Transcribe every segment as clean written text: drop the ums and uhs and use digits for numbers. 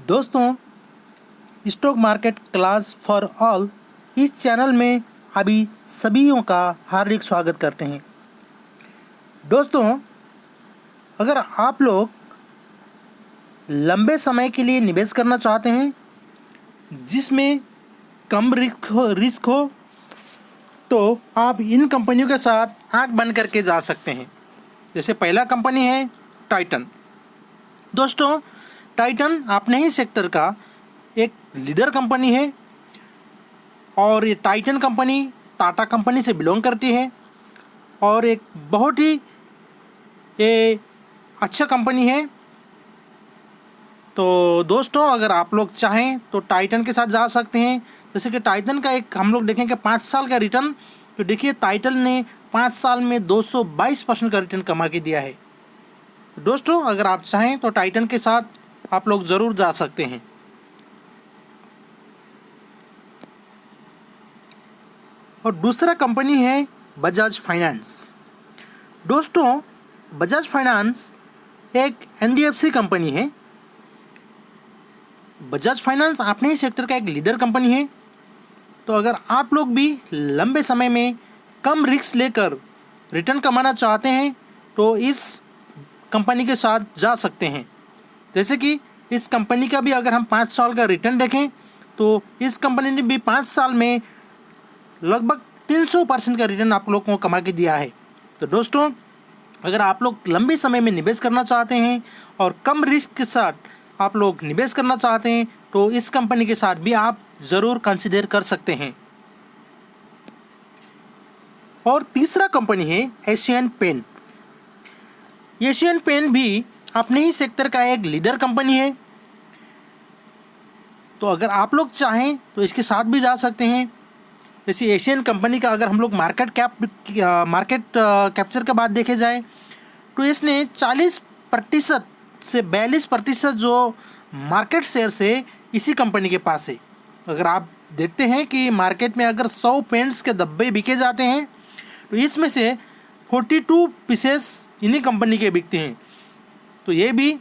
दोस्तों, stock market class for all इस channel में अभी सभीयों का हार्दिक स्वागत करते हैं। दोस्तों, अगर आप लोग लंबे समय के लिए निवेश करना चाहते हैं जिसमें कम रिस्क हो तो आप इन कंपनियों के साथ आंख बंद करके जा सकते हैं। जैसे पहला कंपनी है टाइटन। दोस्तों, टाइटन अपने ही सेक्टर का एक लीडर कंपनी है और ये टाइटन कंपनी टाटा कंपनी से बिलोंग करती है और एक बहुत ही ये अच्छा कंपनी है। तो दोस्तों, अगर आप लोग चाहें तो टाइटन के साथ जा सकते हैं। जैसे कि टाइटन का एक हम लोग देखेंगे 5 साल का रिटर्न, तो देखिए टाइटन ने 5 साल में 222% का रिटर्न कमा के दिया है। दोस्तों, अगर आप चाहें तो टाइटन के साथ आप लोग ज़रूर जा सकते हैं। और दूसरा कंपनी है बजाज फाइनेंस। दोस्तों, बजाज फाइनेंस एक एनबीएफसी कंपनी है। बजाज फाइनेंस अपने ही सेक्टर का एक लीडर कंपनी है। तो अगर आप लोग भी लंबे समय में कम रिस्क लेकर रिटर्न कमाना चाहते हैं तो इस कंपनी के साथ जा सकते हैं। जैसे कि इस कंपनी का भी अगर हम 5 साल का रिटर्न देखें तो इस कंपनी ने भी 5 साल में लगभग 300% का रिटर्न आप लोगों को कमा के दिया है। तो दोस्तों, अगर आप लोग लंबे समय में निवेश करना चाहते हैं और कम रिस्क के साथ आप लोग निवेश करना चाहते हैं तो इस कंपनी के साथ भी आप ज़रूर कंसिडर कर सकते हैं। और तीसरा कंपनी है एशियन पेंट। एशियन पेंट भी अपने ही सेक्टर का एक लीडर कंपनी है। तो अगर आप लोग चाहें तो इसके साथ भी जा सकते हैं। जैसे एशियन कंपनी का अगर हम लोग मार्केट कैप्चर के बाद देखे जाए तो इसने 40% से 42% जो मार्केट शेयर से इसी कंपनी के पास है। अगर आप देखते हैं कि मार्केट में अगर 100 पेंट्स के डब्बे बिके जाते हैं तो इसमें से 42 पीसेस इन्हीं कंपनी के बिकते हैं। तो ये भी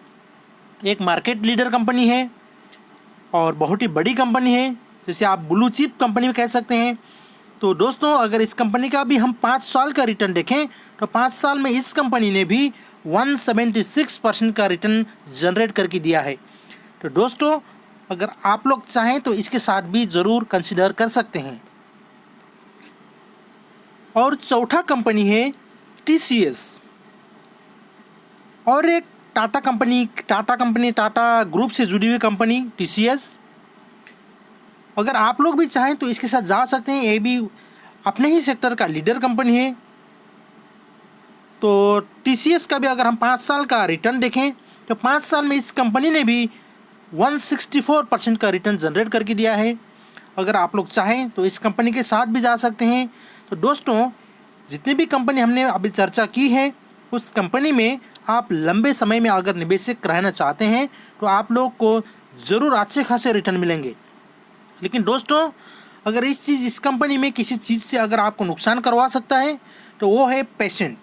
एक मार्केट लीडर कंपनी है और बहुत ही बड़ी कंपनी है, जैसे आप ब्लू चिप कंपनी में कह सकते हैं। तो दोस्तों, अगर इस कंपनी का भी हम 5 साल का रिटर्न देखें तो 5 साल में इस कंपनी ने भी 176% का रिटर्न जनरेट करके दिया है। तो दोस्तों, अगर आप लोग चाहें तो इसके साथ भी ज़रूर कंसिडर कर सकते हैं। और चौथा कंपनी है टीसीएस और एक टाटा ग्रुप से जुड़ी हुई कंपनी टीसीएस। अगर आप लोग भी चाहें तो इसके साथ जा सकते हैं। ये भी अपने ही सेक्टर का लीडर कंपनी है। तो टीसीएस का भी अगर हम 5 साल का रिटर्न देखें तो 5 साल में इस कंपनी ने भी 164% का रिटर्न जनरेट करके दिया है। अगर आप लोग चाहें तो इस कंपनी के साथ भी जा सकते हैं। तो दोस्तों, जितनी भी कंपनी हमने अभी चर्चा की है उस कंपनी में आप लंबे समय में अगर निवेशक रहना चाहते हैं तो आप लोग को ज़रूर अच्छे खासे रिटर्न मिलेंगे। लेकिन दोस्तों, अगर इस कंपनी में किसी चीज़ से अगर आपको नुकसान करवा सकता है तो वो है पेशेंट।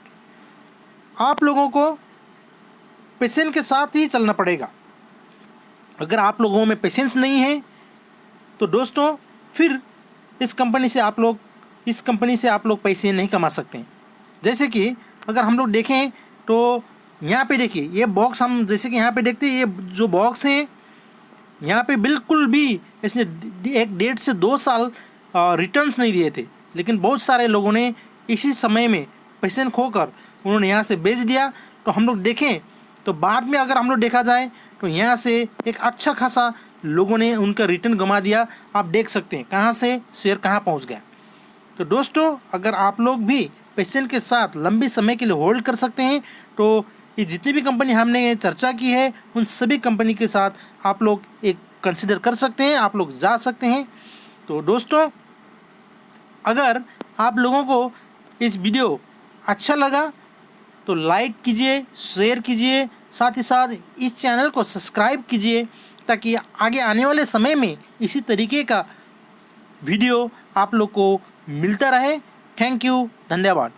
आप लोगों को पेशेंट के साथ ही चलना पड़ेगा। अगर आप लोगों में पेशेंस नहीं है तो दोस्तों फिर इस कंपनी से आप लोग पैसे नहीं कमा सकते हैं। जैसे कि अगर हम लोग देखें तो यहाँ पे देखिए ये बॉक्स, हम जैसे कि यहाँ पे देखते हैं ये जो बॉक्स हैं यहाँ पे बिल्कुल भी इसने 1.5 से 2 साल रिटर्न्स नहीं दिए थे। लेकिन बहुत सारे लोगों ने इसी समय में पैसे खोकर उन्होंने यहाँ से बेच दिया। तो हम लोग देखें तो बाद में अगर हम लोग देखा जाए तो यहाँ से एक अच्छा खासा लोगों ने उनका रिटर्न गंवा दिया। आप देख सकते हैं कहाँ से शेयर कहाँ पहुँच गया। तो दोस्तों, अगर आप लोग भी पेशेंट के साथ लंबे समय के लिए होल्ड कर सकते हैं तो ये जितनी भी कंपनी हमने चर्चा की है उन सभी कंपनी के साथ आप लोग एक कंसिडर कर सकते हैं, आप लोग जा सकते हैं। तो दोस्तों, अगर आप लोगों को इस वीडियो अच्छा लगा तो लाइक कीजिए, शेयर कीजिए, साथ ही साथ इस चैनल को सब्सक्राइब कीजिए ताकि आगे आने वाले समय में इसी तरीके का वीडियो आप लोग को मिलता रहे। थैंक यू, धन्यवाद।